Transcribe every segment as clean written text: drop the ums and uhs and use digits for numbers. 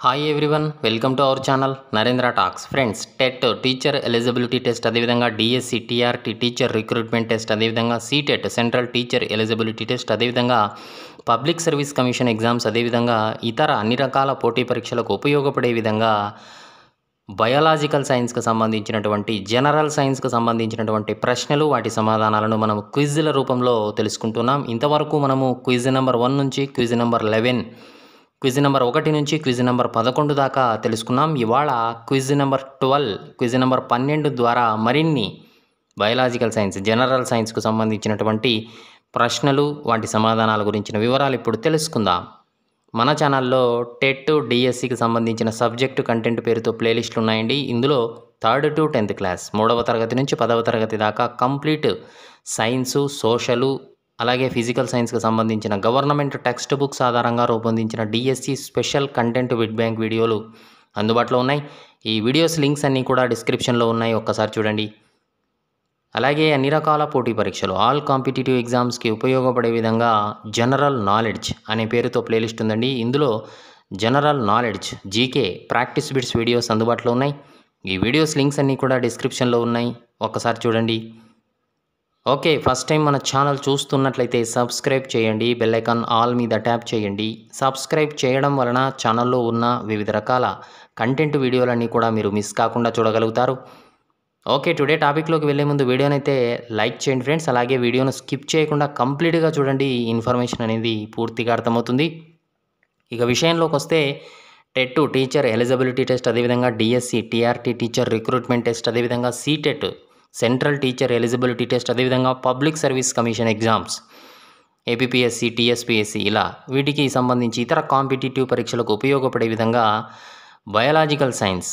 Hi everyone, welcome to our channel Narendra talks. Friends, TET teacher eligibility test, అదేవిధంగా DSC TRT teacher recruitment test, అదేవిధంగా CTET central teacher eligibility test, అదేవిధంగా public service commission exams, అదేవిధంగా ఇతర అన్ని రకాల పోటీ పరీక్షలకు ఉపయోగపడే విధంగా బయాలజికల్ సైన్స్కి సంబంధించినటువంటి, జనరల్ సైన్స్కి సంబంధించినటువంటి ప్రశ్నలు, వాటి సమాధానాలను మనం క్విజ్ల రూపంలో తెలుసుకుంటున్నాం. ఇంతవరకు మనము క్విజ్ నెంబర్ 1 నుంచి క్విజ్ నెంబర్ 11, క్విజ్ నెంబర్ 1 నుంచి క్విజ్ నెంబర్ 11 దాకా తెలుసుకున్నాం. ఇవాళ క్విజ్ నెంబర్ 12, క్విజ్ నెంబర్ 12 ద్వారా మరిన్ని బయాలజికల్ సైన్స్, జనరల్ సైన్స్కు సంబంధించినటువంటి ప్రశ్నలు, వాటి సమాధానాల గురించిన వివరాలు ఇప్పుడు తెలుసుకుందాం. మన ఛానల్లో టెట్, డిఎస్సికి సంబంధించిన సబ్జెక్టు కంటెంట్ పేరుతో ప్లేలిస్టులు ఉన్నాయండి. ఇందులో 3rd to 10th క్లాస్, 3వ తరగతి నుంచి 10వ తరగతి దాకా కంప్లీట్ సైన్సు, సోషలు, అలాగే ఫిజికల్ సైన్స్కి సంబంధించిన గవర్నమెంట్ టెక్స్ట్ బుక్స్ ఆధారంగా రూపొందించిన DSC special content bit bank వీడియోలు అందుబాటులో ఉన్నాయి. ఈ వీడియోస్ లింక్స్ అన్నీ కూడా డిస్క్రిప్షన్లో ఉన్నాయి, ఒక్కసారి చూడండి. అలాగే అన్ని రకాల పోటీ పరీక్షలు, ఆల్ కాంపిటేటివ్ ఎగ్జామ్స్కి ఉపయోగపడే విధంగా జనరల్ నాలెడ్జ్ అనే పేరుతో ప్లేలిస్ట్ ఉందండి. ఇందులో general knowledge, GK, practice bits videos అందుబాటులో ఉన్నాయి. ఈ వీడియోస్ లింక్స్ అన్నీ కూడా డిస్క్రిప్షన్లో ఉన్నాయి, ఒక్కసారి చూడండి. ఓకే, ఫస్ట్ టైం మన ఛానల్ చూస్తున్నట్లయితే సబ్స్క్రైబ్ చేయండి, బెల్ ఐకాన్ ఆల్ మీద ట్యాప్ చేయండి. సబ్స్క్రైబ్ చేయడం వలన ఛానల్లో ఉన్న వివిధ రకాల కంటెంట్ వీడియోలన్నీ కూడా మీరు మిస్ కాకుండా చూడగలుగుతారు. ఓకే, టుడే టాపిక్లోకి వెళ్ళే ముందు వీడియోనైతే లైక్ చేయండి ఫ్రెండ్స్. అలాగే వీడియోను స్కిప్ చేయకుండా కంప్లీట్గా చూడండి, ఇన్ఫర్మేషన్ అనేది పూర్తిగా అర్థమవుతుంది. ఇక విషయంలోకి వస్తే, టెట్ టీచర్ ఎలిజిబిలిటీ టెస్ట్, అదేవిధంగా DSC TRT teacher recruitment test, అదేవిధంగా CTET central teacher eligibility test, అదేవిధంగా public service commission exams, APPSC, TSPSC, ఇలా వీటికి సంబంధించి ఇతర కాంపిటేటివ్ పరీక్షలకు ఉపయోగపడే విధంగా బయాలజికల్ సైన్స్,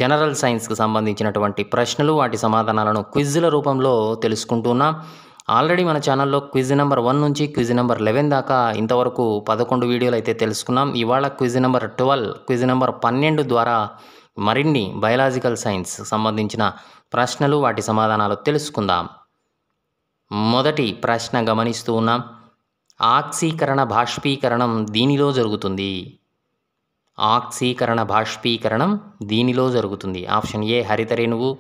జనరల్ సైన్స్కి సంబంధించినటువంటి ప్రశ్నలు, వాటి సమాధానాలను క్విజ్ల రూపంలో తెలుసుకుంటున్నాం. ఆల్రెడీ మన ఛానల్లో క్విజ్ నెంబర్ 1 నుంచి క్విజ్ నెంబర్ 11 దాకా ఇంతవరకు 11 వీడియోలు అయితే తెలుసుకున్నాం. ఇవాళ క్విజ్ నెంబర్ 12, క్విజ్ నెంబర్ 12 ద్వారా మరిన్ని బయాలజికల్ సైన్స్ సంబంధించిన ప్రశ్నలు, వాటి సమాధానాలు తెలుసుకుందాం. మొదటి ప్రశ్న గమనిస్తూ ఉన్నాం. ఆక్సీకరణ బాష్పీకరణం దీనిలో జరుగుతుంది. ఆక్సీకరణ బాష్పీకరణం దీనిలో జరుగుతుంది. ఆప్షన్ ఏ హరితరేణువు,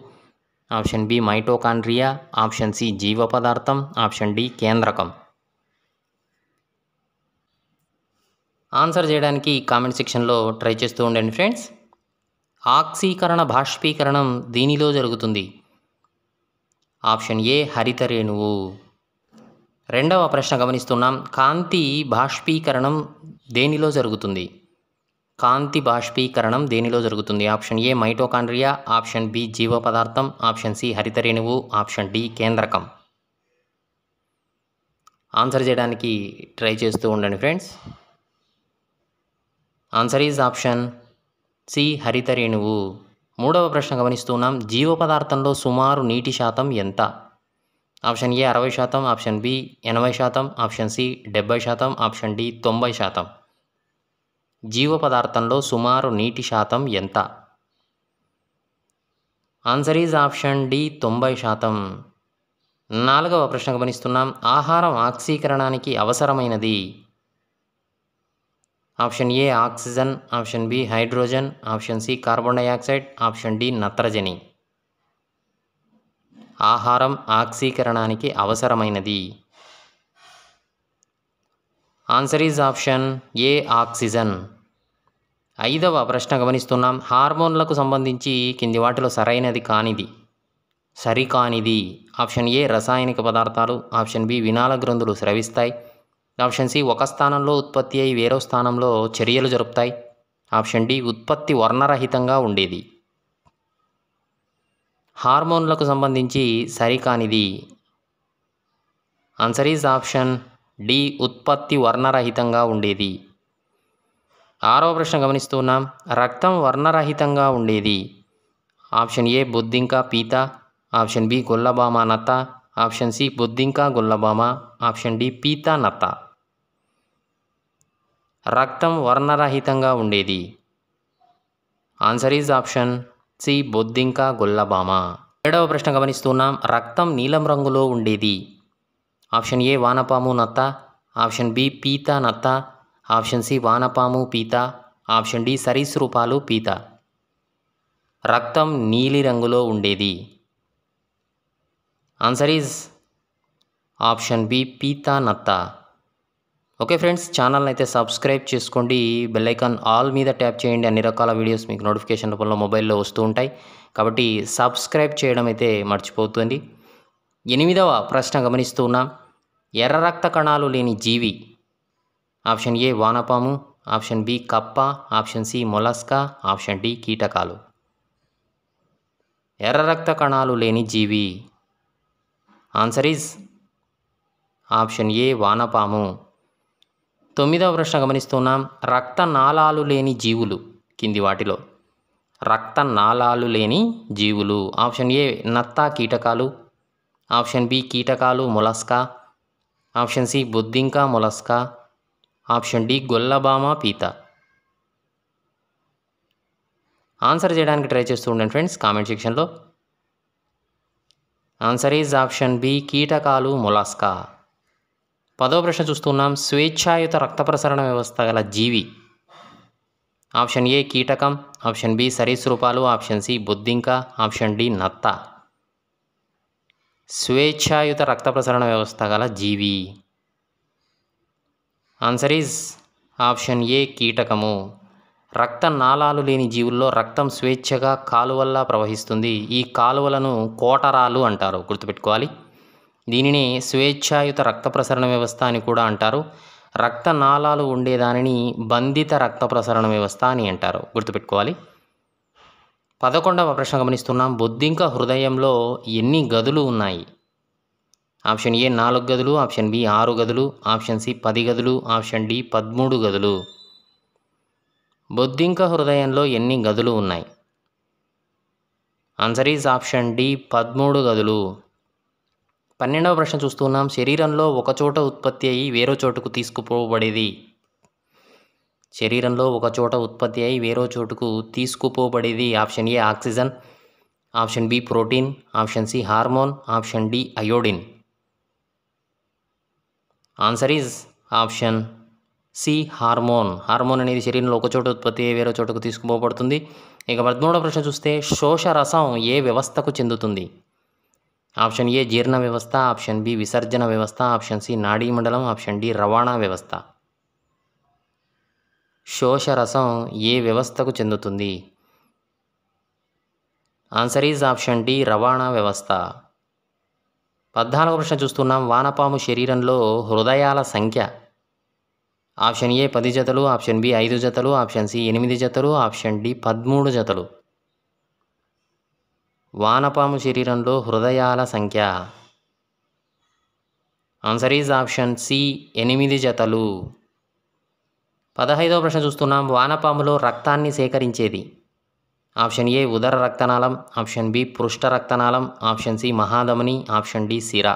option B mitochondria, option C జీవ పదార్థం, ఆప్షన్ డి కేంద్రకం. ఆన్సర్ చేయడానికి కామెంట్ సెక్షన్లో ట్రై చేస్తూ ఉండండి ఫ్రెండ్స్. ఆక్సీకరణ బాష్పీకరణం దీనిలో జరుగుతుంది. ఆప్షన్ ఏ హరితరేణువు. రెండవ ప్రశ్న గమనిస్తున్నాం. కాంతి బాష్పీకరణం దేనిలో జరుగుతుంది. కాంతి బాష్పీకరణం దేనిలో జరుగుతుంది. Option A mitochondria, option B జీవ పదార్థం, ఆప్షన్ సి హరితరేణువు, ఆప్షన్ డి కేంద్రకం. ఆన్సర్ చేయడానికి ట్రై చేస్తూ ఉండండి friends. Answer is option C హరితరేణువు. మూడవ ప్రశ్న గమనిస్తున్నాం. జీవ పదార్థంలో సుమారు నీటి శాతం ఎంత. Option A 60%, option B 80%, option C 70%, option D 90%. జీవ పదార్థంలో సుమారు నీటి శాతం ఎంత. Answer is option D 90%. నాలుగవ ప్రశ్న గమనిస్తున్నాం. ఆహారం ఆక్సీకరణానికి అవసరమైనది. Option A oxygen, option B hydrogen, option C carbon dioxide, option D నత్రజని. ఆహారం ఆక్సీకరణానికి అవసరమైనది. Answer is option A oxygen. ఐదవ ప్రశ్న గమనిస్తున్నాం. హార్మోన్లకు సంబంధించి కింది వాటిలో సరికానిది. ఆప్షన్ ఏ రసాయనిక పదార్థాలు, ఆప్షన్ బి వినాల గ్రంథులు స్రవిస్తాయి, ఆప్షన్ సి ఒక స్థానంలో ఉత్పత్తి అయి వేరో స్థానంలో చర్యలు జరుపుతాయి, ఆప్షన్ డి ఉత్పత్తి వర్ణరహితంగా ఉండేది. హార్మోన్లకు సంబంధించి సరికానిది. ఆన్సర్ ఈజ్ ఆప్షన్ డి ఉత్పత్తి వర్ణరహితంగా ఉండేది. ఆరవ ప్రశ్న గమనిస్తున్నాం. రక్తం వర్ణరహితంగా ఉండేది. ఆప్షన్ ఏ బొద్దింక, పీత, ఆప్షన్ బి గొల్లబామ, నత్త, ఆప్షన్ సి బొద్దింక, గొల్లబామ, ఆప్షన్ డి పీత, నత్త. రక్తం వర్ణరహితంగా ఉండేది. ఆన్సర్ ఈజ్ ఆప్షన్ సి బొద్దింక, గొల్లబామ. ఏడవ ప్రశ్న గమనిస్తున్నాం. రక్తం నీలం రంగులో ఉండేది. ఆప్షన్ ఏ వానపాము, నత్త, ఆప్షన్ బి పీత, నత్త, ఆప్షన్ సి వానపాము, పీత, ఆప్షన్ డి సరీసృపాలు పీత. రక్తం నీలి రంగులో ఉండేది. ఆన్సర్ ఈజ్ ఆప్షన్ బి పీత నత్త. ఓకే ఫ్రెండ్స్, ఛానల్ని అయితే సబ్స్క్రైబ్ చేసుకోండి. బెల్ ఐకాన్ ఆల్ మీద ట్యాప్ చేయండి. అన్ని రకాల వీడియోస్ మీకు నోటిఫికేషన్ రూపంలో మొబైల్లో వస్తూ ఉంటాయి కాబట్టి సబ్స్క్రైబ్ చేయడం అయితే మర్చిపోతుంది. 8వ ప్రశ్న గమనిస్తూ ఉన్నాం. ఎర్ర రక్త కణాలు లేని జీవి. ఆప్షన్ ఏ వానపాము, ఆప్షన్ బి కప్ప, option C mollusca, option D కీటకాలు. ఎర్ర రక్త కణాలు లేని జీవి. ఆన్సర్ ఈజ్ ఆప్షన్ ఏ వానపాము. 9వ ప్రశ్న గమనిస్తున్నాం. రక్తనాళాలు లేని జీవులు కింది వాటిలో. రక్తనాళాలు లేని జీవులు. ఆప్షన్ ఏ నత్త కీటకాలు, ఆప్షన్ బి కీటకాలు మొలస్కా, ఆప్షన్ సి బొద్దింక మొలస్కా, ఆప్షన్ డి గొల్లభామ పీత. ఆన్సర్ చేయడానికి ట్రై చేస్తూ ఉండండి ఫ్రెండ్స్ కామెంట్ సెక్షన్లో. ఆన్సర్ ఈజ్ ఆప్షన్ బి కీటకాలు మొలస్కా. 10వ ప్రశ్న చూస్తున్నాం. స్వేచ్ఛాయుత రక్త ప్రసరణ వ్యవస్థ గల జీవి. ఆప్షన్ ఏ కీటకం, ఆప్షన్ బి సరీసృపాలు, ఆప్షన్ సి బొద్దింక, ఆప్షన్ డి నత్త. స్వేచ్ఛాయుత రక్త ప్రసరణ వ్యవస్థ గల జీవి. ఆన్సర్ ఈజ్ ఆప్షన్ ఏ కీటకము. రక్తనాళాలు లేని జీవుల్లో రక్తం స్వేచ్ఛగా కాలువల్లా ప్రవహిస్తుంది. ఈ కాలువలను కోటరాలు అంటారు, గుర్తుపెట్టుకోవాలి. దీనిని స్వేచ్ఛాయుత రక్త ప్రసరణ వ్యవస్థ అని కూడా అంటారు. రక్తనాళాలు ఉండేదానిని బంధిత రక్త ప్రసరణ వ్యవస్థ అని అంటారు, గుర్తుపెట్టుకోవాలి. 11వ ప్రశ్న గమనిస్తున్నాం. బొద్దింక హృదయంలో ఎన్ని గదులు ఉన్నాయి. ఆప్షన్ ఏ 4 గదులు, ఆప్షన్ బి 6 గదులు, ఆప్షన్ సి 10 గదులు, ఆప్షన్ డి 13 గదులు. బొద్దింక హృదయంలో ఎన్ని గదులు ఉన్నాయి. ఆన్సర్ ఈజ్ ఆప్షన్ డి 13 గదులు. 12వ ప్రశ్న చూస్తున్నాం. శరీరంలో ఒకచోట ఉత్పత్తి అయ్యి వేరే చోటుకు తీసుకుపోబడేది. శరీరంలో ఒకచోట ఉత్పత్తి అయ్యి వేరే చోటుకు తీసుకుపోబడేది. Option A oxygen, option B protein, option C hormone, option D iodine. Answer is option C hormone. Hormone అనేది శరీరంలో ఒక చోట ఉత్పత్తి అయ్యి వేరే చోటుకు తీసుకుపోబడుతుంది. ఇక 13వ ప్రశ్న చూస్తే శోషరసం ఏ వ్యవస్థకు చెందుతుంది. ఆప్షన్ ఏ జీర్ణ వ్యవస్థ, ఆప్షన్ బి విసర్జన వ్యవస్థ, ఆప్షన్ సి నాడీ మండలం, ఆప్షన్ డి రవాణా వ్యవస్థ. శోషరసం ఏ వ్యవస్థకు చెందుతుంది. ఆన్సర్ ఈజ్ ఆప్షన్ డి రవాణా వ్యవస్థ. 14వ ప్రశ్న చూస్తున్నాం. వానపాము శరీరంలో హృదయాల సంఖ్య. ఆప్షన్ ఏ 10 జతలు, ఆప్షన్ బి 5 జతలు, ఆప్షన్ సి 8 జతలు, ఆప్షన్ డి 13 జతలు. వానపాము శరీరంలో హృదయాల సంఖ్య. ఆన్సర్ ఈజ్ ఆప్షన్ సి 8 జతలు. 15వ ప్రశ్న చూస్తున్నాం. వానపాములో రక్తాన్ని సేకరించేది. ఆప్షన్ ఏ ఉదర రక్తనాళం, ఆప్షన్ బి పృష్ఠ రక్తనాళం, ఆప్షన్ సి మహాధమని, ఆప్షన్ డి సిర.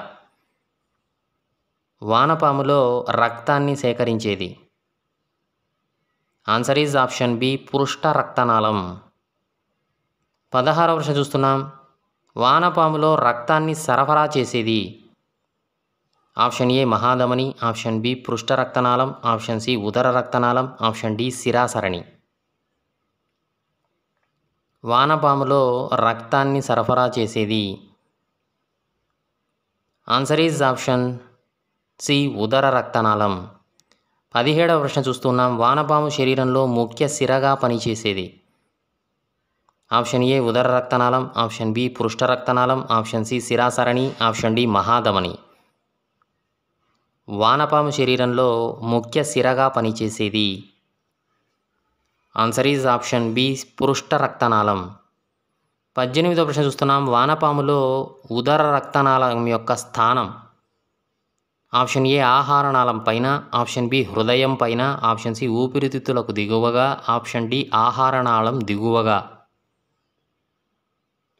వానపాములో రక్తాన్ని సేకరించేది. ఆన్సర్ ఈజ్ ఆప్షన్ బి పృష్ఠ రక్తనాళం. 16వ ప్రశ్న చూస్తున్నాం. వానపాములో రక్తాన్ని సరఫరా చేసేది. ఆప్షన్ ఏ మహాధమని, ఆప్షన్ బి పృష్ఠ రక్తనాళం, ఆప్షన్ సి ఉదర రక్తనాళం, ఆప్షన్ డి సిరాసరణి. వానపాములో రక్తాన్ని సరఫరా చేసేది. ఆన్సర్ ఈజ్ ఆప్షన్ సి ఉదర రక్తనాళం. 17వ ప్రశ్న చూస్తున్నాం. వానపాము శరీరంలో ముఖ్య సిరగా పనిచేసేది. ఆప్షన్ ఏ ఉదర రక్తనాళం, ఆప్షన్ బి పృష్ఠ రక్తనాళం, ఆప్షన్ సి సిరాసరణి, ఆప్షన్ డి మహాధమని. వానపాము శరీరంలో ముఖ్య సిరగా పనిచేసేది. ఆన్సర్ ఈజ్ ఆప్షన్ బి పృష్ఠ రక్తనాళం. 18వ ప్రశ్న చూస్తున్నాం. వానపాములో ఉదర రక్తనాళం యొక్క స్థానం. ఆప్షన్ ఏ ఆహారనాళం పైన, ఆప్షన్ బి హృదయం పైన, ఆప్షన్ సి ఊపిరితిత్తులకు దిగువగా, ఆప్షన్ డి ఆహారనాళం దిగువగా.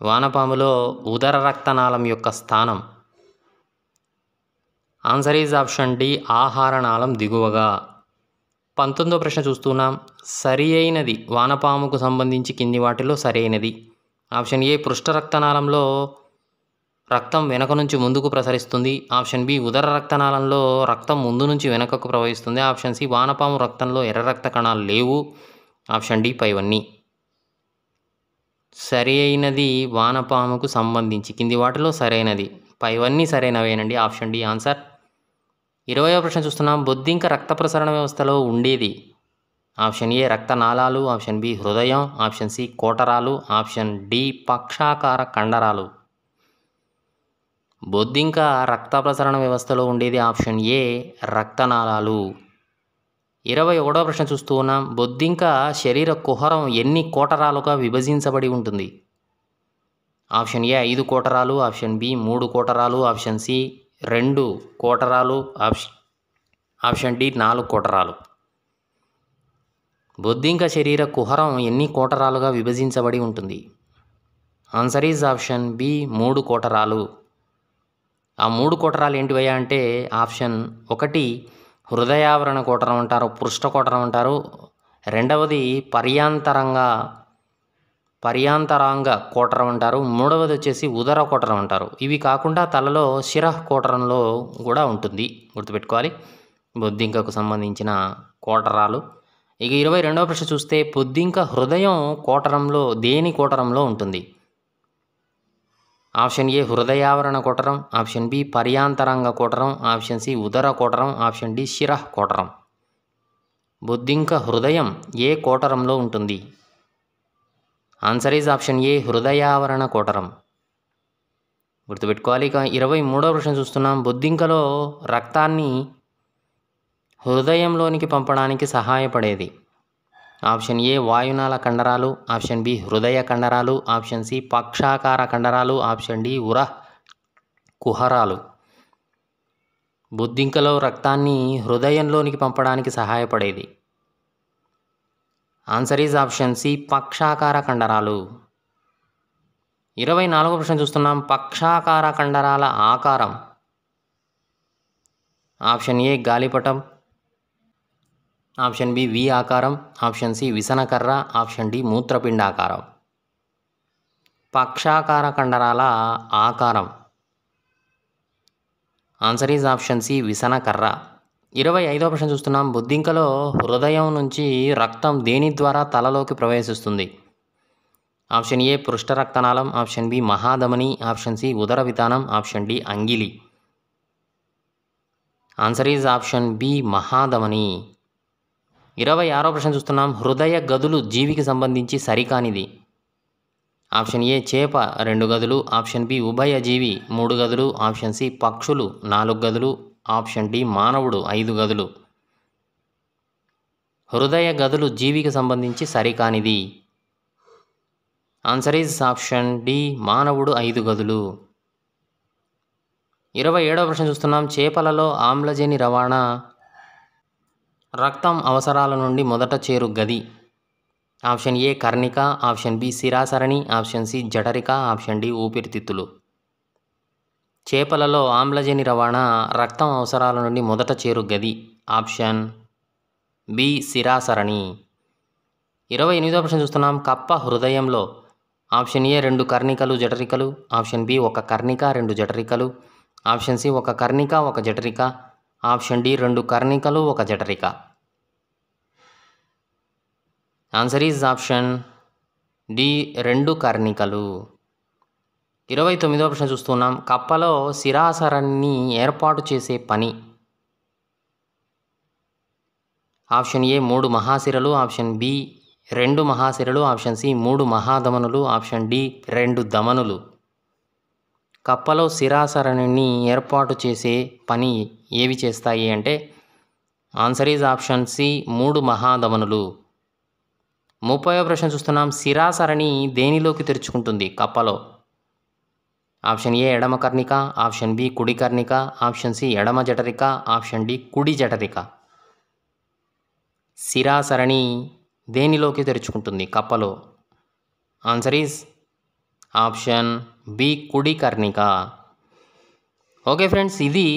వానపాములో ఉదర రక్తనాళం యొక్క స్థానం. ఆన్సర్ ఈజ్ ఆప్షన్ డి ఆహారనాళం దిగువగా. 19వ ప్రశ్న చూస్తున్నాం. సరి అయినది వానపాముకు సంబంధించి కింది వాటిలో సరి అయినది. ఆప్షన్ ఏ పృష్ఠ రక్తనాళంలో రక్తం వెనక నుంచి ముందుకు ప్రసరిస్తుంది. ఆప్షన్ బి ఉదర రక్తనాళంలో రక్తం ముందు నుంచి వెనకకు ప్రవహిస్తుంది. ఆప్షన్ సి వానపాము రక్తంలో ఎర్ర రక్త కణాలు లేవు. ఆప్షన్ డి పైవన్నీ. సరి అయినది వానపాముకు సంబంధించి కింది వాటిలో సరైనది. పైవన్నీ సరైనవేనండి. Option D answer. 20వ ప్రశ్న చూస్తున్నాం. బొద్దింక రక్త ప్రసరణ వ్యవస్థలో ఉండేది. ఆప్షన్ ఏ రక్తనాళాలు, ఆప్షన్ బి హృదయం, ఆప్షన్ సి కోటరాలు, ఆప్షన్ డి పక్షాకార కండరాలు. బొద్దింక రక్త ప్రసరణ వ్యవస్థలో ఉండేది ఆప్షన్ ఏ రక్తనాళాలు. 21వ ప్రశ్న చూస్తూ ఉన్నాం. బొద్దింక శరీర కుహరం ఎన్ని కోటరాలుగా విభజించబడి ఉంటుంది? ఆప్షన్ ఏ 5 కోటరాలు, ఆప్షన్ బి 3 కోటరాలు, ఆప్షన్ సి 2 కోటరాలు, ఆప్షన్ డి 4 కోటరాలు. బొద్దింక శరీర కుహరం ఎన్ని కోటరాలుగా విభజించబడి ఉంటుంది? ఆన్సర్ ఈజ్ ఆప్షన్ బి 3 కోటరాలు. ఆ 3 కోటరాలు ఏంటివయ్యా అంటే ఆప్షన్ 1 హృదయావరణ కోటరం అంటారు, పృష్ఠ కోటరం అంటారు. రెండవది పర్యాంతరాంగ కోటరం అంటారు. మూడవది వచ్చేసి ఉదర కోటరం అంటారు. ఇవి కాకుండా తలలో శిరః కోటరంలో కూడా ఉంటుంది, గుర్తుపెట్టుకోవాలి బొద్దింకకు సంబంధించిన కోటరాలు. ఇక 22వ ప్రశ్న చూస్తే బొద్దింక హృదయం కోటరంలో దేని కోటరంలో ఉంటుంది? ఆప్షన్ ఏ హృదయావరణ కోటరం, ఆప్షన్ బి పర్యాంతరంగ కోటరం, ఆప్షన్ సి ఉదర కోటరం, ఆప్షన్ డి శిరః కోటరం. బొద్దింక హృదయం ఏ కోటరంలో ఉంటుంది? ఆన్సర్ ఈజ్ ఆప్షన్ ఏ హృదయావరణ కోటరం, గుర్తుపెట్టుకోవాలి. ఇక 23వ ప్రశ్న చూస్తున్నాం. బొద్దింకలో రక్తాన్ని హృదయంలోనికి పంపడానికి సహాయపడేది. ఆప్షన్ ఏ వాయునాళ కండరాలు, ఆప్షన్ బి హృదయ కండరాలు, ఆప్షన్ సి పక్షాకార కండరాలు, ఆప్షన్ డి ఉర కుహరాలు. బొద్దింకలో రక్తాన్ని హృదయంలోనికి పంపడానికి సహాయపడేది. ఆన్సర్ ఈజ్ ఆప్షన్ సి పక్షాకార కండరాలు. 24వ ప్రశ్న చూస్తున్నాం. పక్షాకార కండరాల ఆకారం. ఆప్షన్ ఏ గాలిపటం, ఆప్షన్ బి వి ఆకారం, ఆప్షన్ సి విసనకర్ర, ఆప్షన్ డి మూత్రపిండాకారం. పక్షాకార కండరాల ఆకారం. ఆన్సర్ ఈజ్ ఆప్షన్ సి విసనకర్ర. 25వ ప్రశ్న చూస్తున్నాం. బొద్దింకలో హృదయం నుంచి రక్తం దేని ద్వారా తలలోకి ప్రవేశిస్తుంది? ఆప్షన్ ఏ పృష్ఠ రక్తనాళం, ఆప్షన్ బి మహాధమని, ఆప్షన్ సి ఉదర వితానం, ఆప్షన్ డి అంగిలి. ఆన్సర్ ఈజ్ ఆప్షన్ బి మహాధమని. 26వ ప్రశ్న చూస్తున్నాం. హృదయ గదులు జీవికి సంబంధించి సరికానిది. ఆప్షన్ ఏ చేప 2 గదులు, ఆప్షన్ బి ఉభయజీవి 3 గదులు, ఆప్షన్ సి పక్షులు 4 గదులు, ఆప్షన్ డి మానవుడు 5 గదులు. హృదయ గదులు జీవికి సంబంధించి సరికానిది. ఆన్సర్ ఈజ్ ఆప్షన్ డి మానవుడు 5 గదులు. 27వ ప్రశ్న చూస్తున్నాం. చేపలలో ఆమ్లజని రవాణా రక్తం అవసరాల నుండి మొదట చేరు గది. ఆప్షన్ ఏ కర్ణిక, ఆప్షన్ బి శిరాసరణి, ఆప్షన్ సి జఠరిక, ఆప్షన్ డి ఊపిరితిత్తులు. చేపలలో ఆమ్లజని రవాణా రక్తం అవసరాల నుండి మొదట చేరు గది. Option B శిరాసరణి. 28వ ప్రశ్న చూస్తున్నాం. కప్ప హృదయంలో ఆప్షన్ ఏ 2 కర్ణికలు జఠరికలు, ఆప్షన్ బి 1 కర్ణిక 2 జఠరికలు, ఆప్షన్ సి 1 కర్ణిక 1 జఠరిక, ఆప్షన్ డి 2 కర్ణికలు 1 జఠరిక. ఆన్సర్ ఈజ్ ఆప్షన్ డి 2 కర్ణికలు. 29వ ప్రశ్న చూస్తున్నాం. కప్పలో శిరాసరణిని ఏర్పాటు చేసే పని. ఆప్షన్ ఏ 3 మహాశిరలు, ఆప్షన్ బి 2 మహాశిరలు, ఆప్షన్ సి 3 మహాధమనులు, ఆప్షన్ డి 2 ధమనులు. కప్పలో శిరాసరణిని ఏర్పాటు చేసే పని ఏవి చేస్తాయి అంటే ఆన్సర్ ఈజ్ ఆప్షన్ సి 3 మహాధమనులు. 30వ ప్రశ్న చూస్తున్నాం. శిరాసరణి దేనిలోకి తెరుచుకుంటుంది కప్పలో? ఆప్షన్ ఏ ఎడమ కర్ణిక, ఆప్షన్ బి కుడి కర్ణిక, ఆప్షన్ సి ఎడమ జఠరిక, ఆప్షన్ డి కుడి జఠరిక. శిరాసరణి దేనిలోకి తెరుచుకుంటుంది కప్పలో? ఆన్సర్ ఈజ్ ఆప్షన్ బి కుడి కర్ణిక. ఓకే ఫ్రెండ్స్, ఇది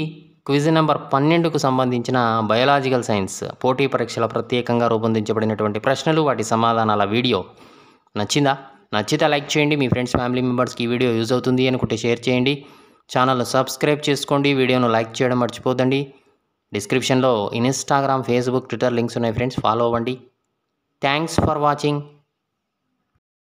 క్విజ్ నెంబర్ 12కు సంబంధించిన బయోలాజికల్ సైన్స్ పోటీ పరీక్షల ప్రత్యేకంగా రూపొందించబడినటువంటి ప్రశ్నలు, వాటి సమాధానాల వీడియో. నచ్చిందా? నచ్చితే లైక్ చేయండి. మీ ఫ్రెండ్స్ ఫ్యామిలీ మెంబర్స్కి ఈ వీడియో యూజ్ అవుతుంది అనుకుంటే షేర్ చేయండి. ఛానల్ను సబ్స్క్రైబ్ చేసుకోండి. వీడియోను లైక్ చేయడం మర్చిపోదండి. డిస్క్రిప్షన్లో ఇన్స్టాగ్రామ్, ఫేస్బుక్, ట్విట్టర్ లింక్స్ ఉన్నాయి ఫ్రెండ్స్, ఫాలో అవ్వండి. Thanks for watching.